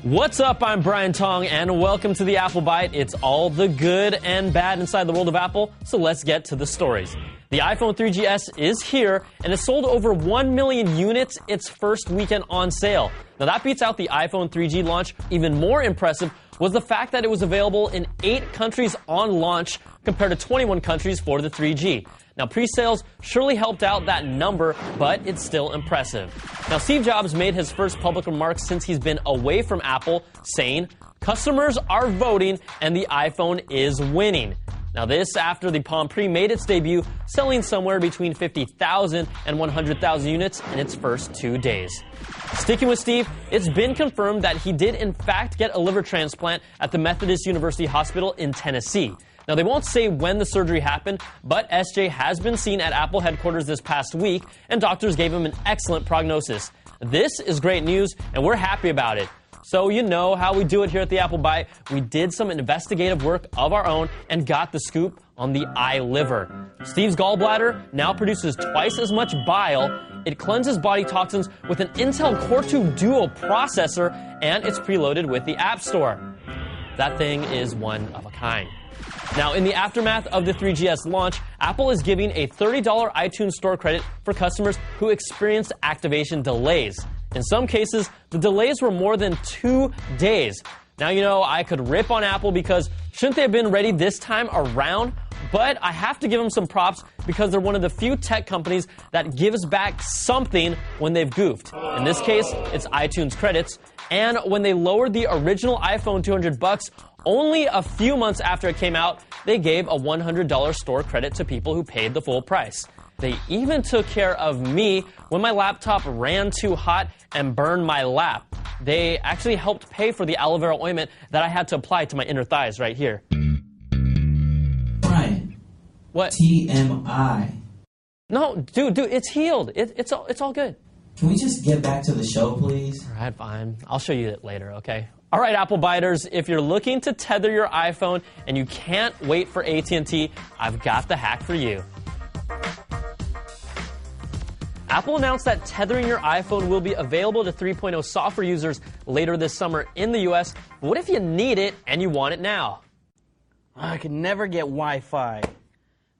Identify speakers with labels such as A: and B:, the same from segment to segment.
A: What's up? I'm Brian Tong, and welcome to the Apple Bite. It's all the good and bad inside the world of Apple, so let's get to the stories. The iPhone 3GS is here, and it sold over 1 million units its first weekend on sale. Now that beats out the iPhone 3G launch. Even more impressive was the fact that it was available in 8 countries on launch compared to 21 countries for the 3G. Now, pre-sales surely helped out that number, but it's still impressive. Now, Steve Jobs made his first public remarks since he's been away from Apple, saying, "Customers are voting and the iPhone is winning." Now, this after the Palm Pre made its debut, selling somewhere between 50,000 and 100,000 units in its first 2 days. Sticking with Steve, it's been confirmed that he did in fact get a liver transplant at the Methodist University Hospital in Tennessee. Now, they won't say when the surgery happened, but SJ has been seen at Apple headquarters this past week, and doctors gave him an excellent prognosis. This is great news, and we're happy about it. So you know how we do it here at the Apple Bite. We did some investigative work of our own and got the scoop on the iLiver. Steve's gallbladder now produces twice as much bile. It cleanses body toxins with an Intel Core 2 Duo processor, and it's preloaded with the App Store. That thing is one of a kind. Now, in the aftermath of the 3GS launch, Apple is giving a $30 iTunes Store credit for customers who experienced activation delays. In some cases, the delays were more than 2 days. Now, you know, I could rip on Apple because shouldn't they have been ready this time around? But I have to give them some props because they're one of the few tech companies that gives back something when they've goofed. In this case, it's iTunes credits. And when they lowered the original iPhone $200, only a few months after it came out, they gave a $100 store credit to people who paid the full price. They even took care of me when my laptop ran too hot and burned my lap. They actually helped pay for the aloe vera ointment that I had to apply to my inner thighs right here.
B: Brian.
A: What?
B: TMI.
A: No, dude, it's healed. It's all good.
B: Can we just get back to the show, please?
A: All right, fine. I'll show you it later, okay? All right, Apple Biters, if you're looking to tether your iPhone and you can't wait for AT&T, I've got the hack for you. Apple announced that tethering your iPhone will be available to 3.0 software users later this summer in the US. But what if you need it and you want it now?
C: I can never get Wi-Fi.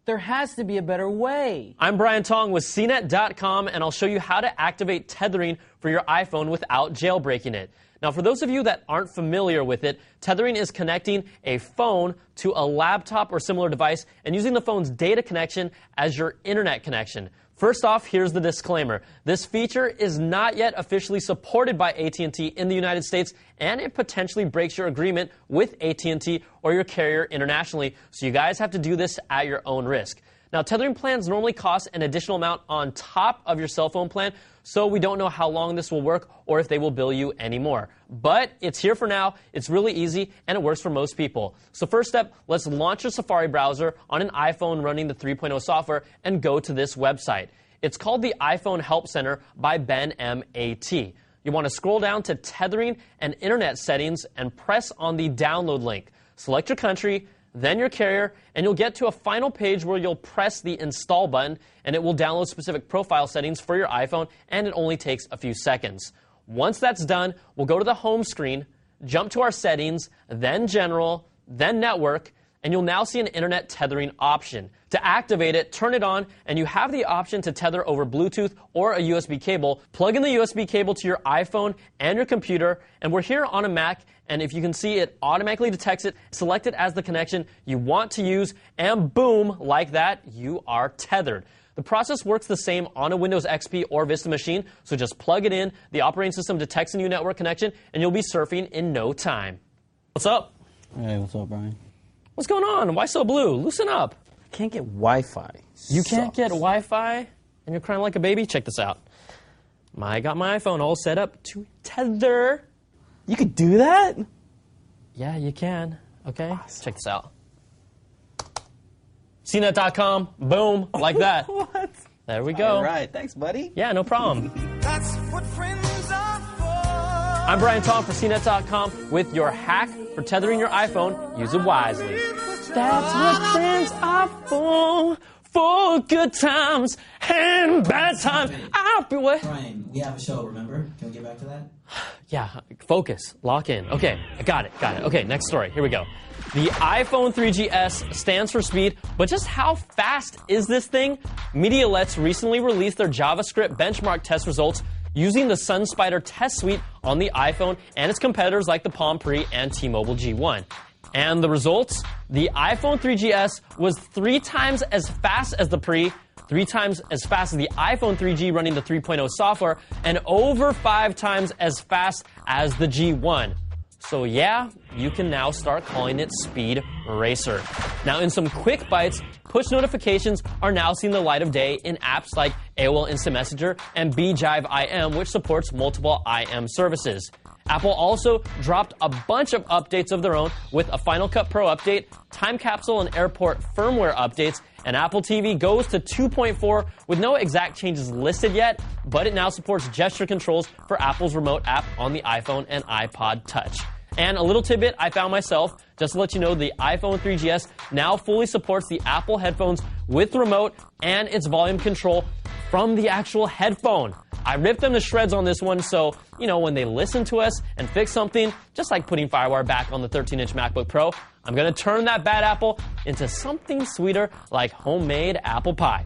C: There has to be a better way.
A: I'm Brian Tong with CNET.com, and I'll show you how to activate tethering for your iPhone without jailbreaking it. Now, for those of you that aren't familiar with it, tethering is connecting a phone to a laptop or similar device and using the phone's data connection as your internet connection. First off, here's the disclaimer. This feature is not yet officially supported by AT&T in the United States, and it potentially breaks your agreement with AT&T or your carrier internationally, so you guys have to do this at your own risk. Now, tethering plans normally cost an additional amount on top of your cell phone plan, so we don't know how long this will work or if they will bill you anymore. But it's here for now, it's really easy, and it works for most people. So first step, let's launch your Safari browser on an iPhone running the 3.0 software and go to this website. It's called the iPhone Help Center by Ben M.A.T. You want to scroll down to Tethering and Internet Settings and press on the download link. Select your country, then your carrier, and you'll get to a final page where you'll press the Install button, and it will download specific profile settings for your iPhone, and it only takes a few seconds. Once that's done, we'll go to the home screen, jump to our settings, then General, then Network, and you'll now see an internet tethering option. To activate it, turn it on, and you have the option to tether over Bluetooth or a USB cable. Plug in the USB cable to your iPhone and your computer, and we're here on a Mac, and if you can see, it automatically detects it, select it as the connection you want to use, and boom, like that, you are tethered. The process works the same on a Windows XP or Vista machine, so just plug it in, the operating system detects a new network connection, and you'll be surfing in no time. What's up?
C: Hey, what's up, Brian?
A: What's going on? Why so blue? Loosen up.
C: I can't get Wi-Fi.
A: You can't get Wi-Fi and you're crying like a baby? Check this out. I got my iPhone all set up to tether.
C: You could do that?
A: Yeah, you can. Okay?
C: Awesome.
A: Check this out. CNET.com. Boom. Like that.
C: What?
A: There we go.
C: All right. Thanks, buddy.
A: Yeah, no problem.
D: That's what friends are for.
A: I'm Brian Tong for CNET.com with your hack for tethering your iPhone. Use it wisely. That's what friends are for good times and bad times. I'll be waiting.
B: Brian, we have a show, remember? Can we get back to that?
A: Yeah, focus, lock in. Okay, I got it. Okay, next story. Here we go. The iPhone 3GS stands for speed, but just how fast is this thing? MediaLets recently released their JavaScript benchmark test results using the SunSpider test suite on the iPhone and its competitors like the Palm Pre and T-Mobile G1. And the results? The iPhone 3GS was 3 times as fast as the Pre, 3 times as fast as the iPhone 3G running the 3.0 software, and over 5 times as fast as the G1. So yeah, you can now start calling it Speed Racer. Now in some quick bites, push notifications are now seeing the light of day in apps like AOL Instant Messenger and BeeJive IM, which supports multiple IM services. Apple also dropped a bunch of updates of their own with a Final Cut Pro update, Time Capsule and Airport firmware updates, and Apple TV goes to 2.4 with no exact changes listed yet, but it now supports gesture controls for Apple's remote app on the iPhone and iPod Touch. And a little tidbit I found myself, just to let you know, the iPhone 3GS now fully supports the Apple headphones with remote and its volume control from the actual headphone. I ripped them to shreds on this one, so, you know, when they listen to us and fix something, just like putting FireWire back on the 13-inch MacBook Pro, I'm going to turn that bad apple into something sweeter like homemade apple pie.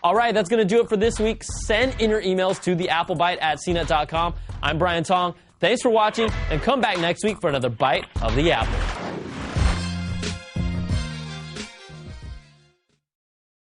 A: All right, that's going to do it for this week. Send in your emails to theapplebite@cnet.com. I'm Brian Tong. Thanks for watching, and come back next week for another bite of the apple.